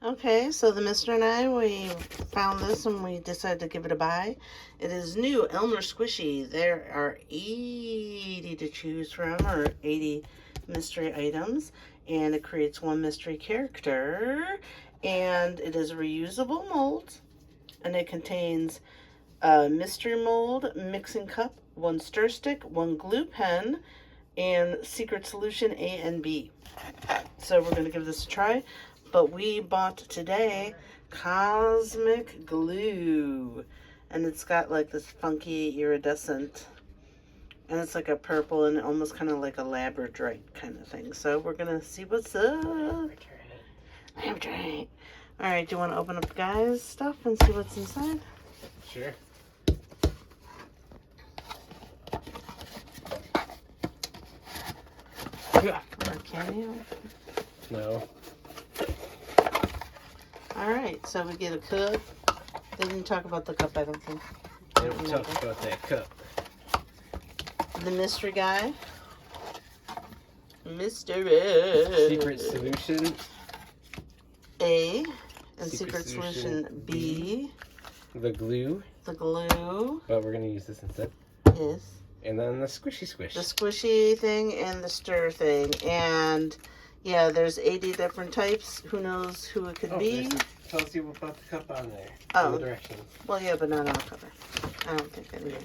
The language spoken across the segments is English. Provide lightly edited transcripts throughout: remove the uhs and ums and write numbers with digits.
Okay, so the mister and I, we found this and we decided to give it a buy. It is new Elmer Squishy. There are 80 to choose from, or 80 mystery items, and it creates one mystery character. And it is a reusable mold, and it contains a mystery mold, mixing cup, one stir stick, one glue pen, and secret solution A and B. So we're going to give this a try. But we bought today Cosmic Glue. And it's got like this funky iridescent. And it's like a purple and almost kind of like a labradorite kind of thing. So we're going to see what's up. Labradorite. Alright, do you want to open up guys' stuff and see what's inside? Sure. Yeah. Or can you? No. Alright, so we get a cup. They didn't talk about the cup, I don't think. They don't talk about that cup. The mystery guy. Mystery. Secret solution A. And secret solution B. The glue. The glue. But we're going to use this instead. Yes. And then the squishy squish. The squishy thing and the stir thing. And yeah, there's 80 different types. Who knows who it could be? Tell us about the cup on there. Oh. The directions. Well, yeah, but not on the cover. I don't think I did.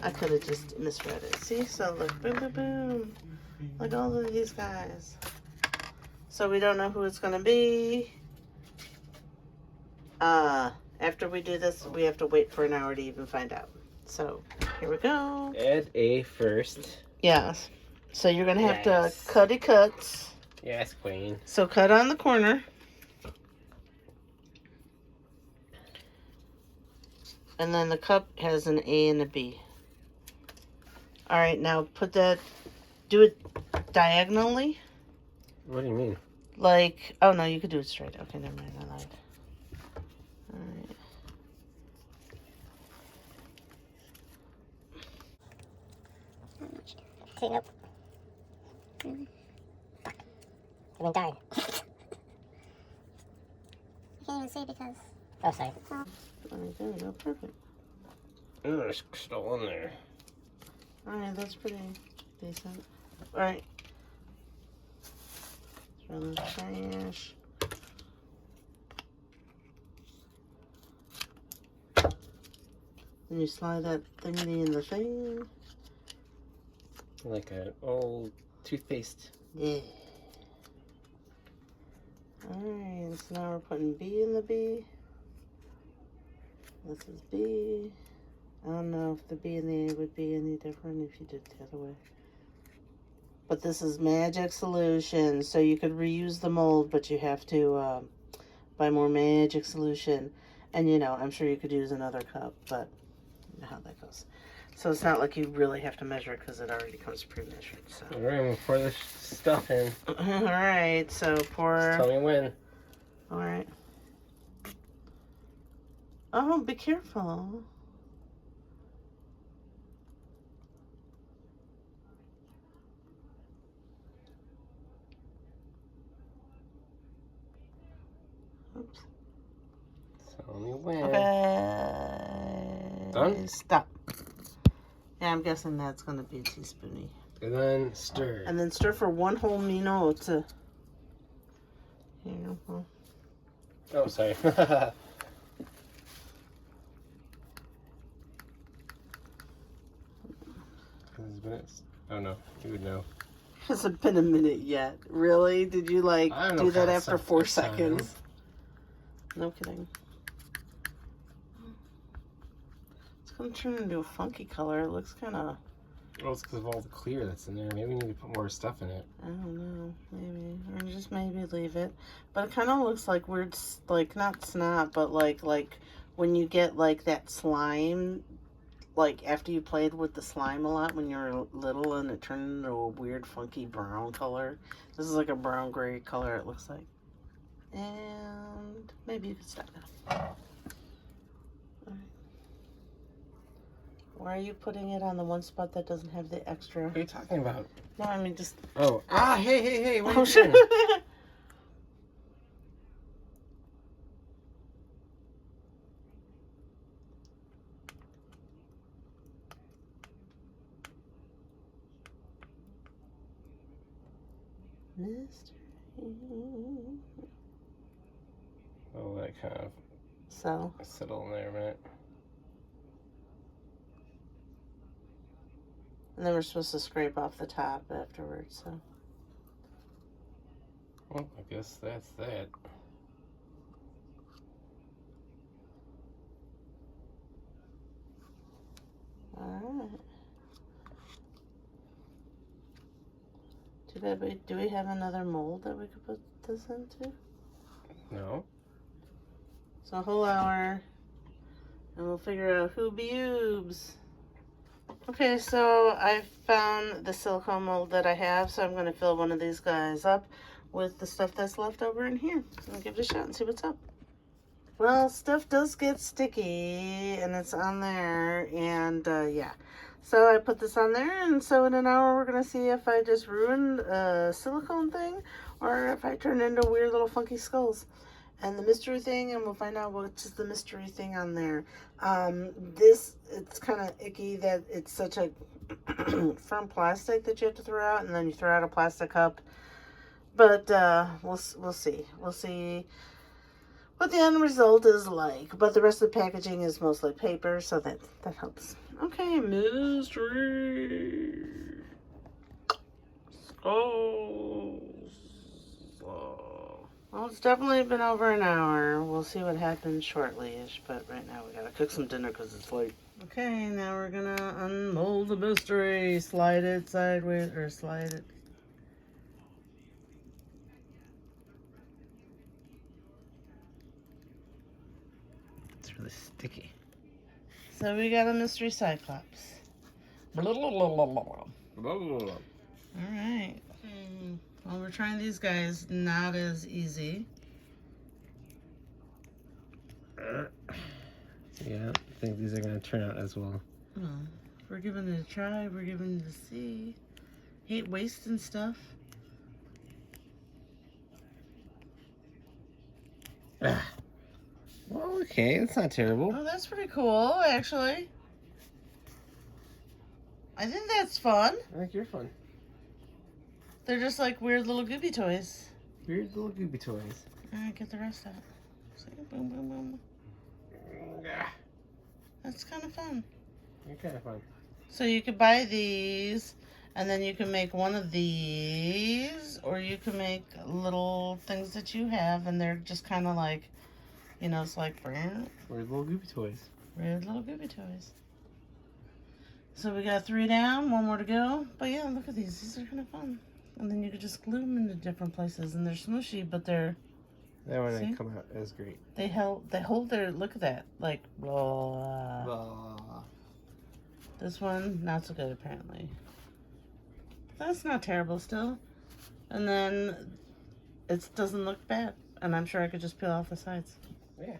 I could have just misread it. See? So look, boom, boom, boom. Look at all of these guys. So we don't know who it's going to be. After we do this, we have to wait for an hour to even find out. So here we go. Add A first. Yes. So you're going to have to cut it cuts. Yes, queen. So cut on the corner. And then the cup has an A and a B. All right, now put that, do it diagonally. What do you mean? Like, oh no, you could do it straight. Okay, never mind, I lied. All right. Okay, nope. Really? Fuck. I mean, darn. I can't even see because... Oh, sorry. All right, there we go, perfect. Oh, there's still in there. All right, that's pretty decent. All right. Throw the trash. Then you slide that thingy in the thing. Like an old toothpaste. Yeah. Alright, so now we're putting B in the B. This is B. I don't know if the B and the A would be any different if you did it the other way. But this is magic solution, so you could reuse the mold, but you have to buy more magic solution. And you know, I'm sure you could use another cup, but you know how that goes. So it's not like you really have to measure it because it already comes pre-measured. So. All right, we'll pour this stuff in. All right, so pour. Just tell me when. All right. Oh, be careful. Oops. Tell me when. Okay. Done? Stop. Yeah, I'm guessing that's going to be a teaspoony. And then stir. And then stir for 1 whole minute. Here you go. Oh, sorry. Oh no, you would know. Hasn't been a minute yet. Really? Did you like do that after 4 seconds? No kidding. It's gonna turn into a funky color. It looks kind of. Well, it's because of all the clear that's in there. Maybe we need to put more stuff in it. I don't know. Maybe, or just maybe leave it. But it kind of looks like weird, like not snot, but like when you get like that slime. Like after you played with the slime a lot when you were little and it turned into a weird funky brown color. This is like a brown gray color it looks like. And maybe you could stop now. Alright. Why are you putting it on the one spot that doesn't have the extra? What are you talking about? No, I mean just... Oh, hey, what are you shit. doing? Mystery. Oh, that kind of So. settle in there a minute. And then we're supposed to scrape off the top afterwards, so. Well, I guess that's that. Alright. Too bad do we have another mold that we could put this into? No. So a whole hour, and we'll figure out who beubes. Okay, so I found the silicone mold that I have, so I'm going to fill one of these guys up with the stuff that's left over in here. So I'll give it a shot and see what's up. Well, stuff does get sticky, and it's on there, and yeah. So I put this on there, and so in an hour we're going to see if I just ruined a silicone thing, or if I turn into weird little funky skulls. And the mystery thing, and we'll find out what's the mystery thing on there. It's kind of icky that it's such a firm plastic that you have to throw out, and then you throw out a plastic cup. But we'll see. We'll see what the end result is like. But the rest of the packaging is mostly paper, so that helps. Okay, mystery skulls. Well, it's definitely been over an hour. We'll see what happens shortly-ish, but right now we gotta cook some dinner because it's late. Okay, now we're gonna unmold the mystery. Slide it sideways, or slide it. It's really sticky. So we got a mystery cyclops. Alright. Well, we're trying these guys, not as easy. Yeah, I think these are going to turn out as well. Well, we're giving it a try, we're giving it a see. Hate wasting stuff. Well, okay, it's not terrible. Oh, that's pretty cool, actually. I think that's fun. I think you're fun. They're just like weird little Gooby toys. Weird little gooby toys. Alright, get the rest out. See, boom, boom, boom. That's kind of fun. You're kind of fun. So you could buy these, and then you can make one of these, or you can make little things that you have, and they're just kind of like, you know, it's like Weird little gooby toys. weird little Gooby toys. So we got 3 down, 1 more to go. But yeah, look at these. These are kind of fun. And then you could just glue them into different places, and they're smushy, but they're, That one See? didn't come out as great. they hold their, look at that, like, blah. This one, not so good, apparently. That's not terrible still. And then it doesn't look bad. And I'm sure I could just peel off the sides. Yeah.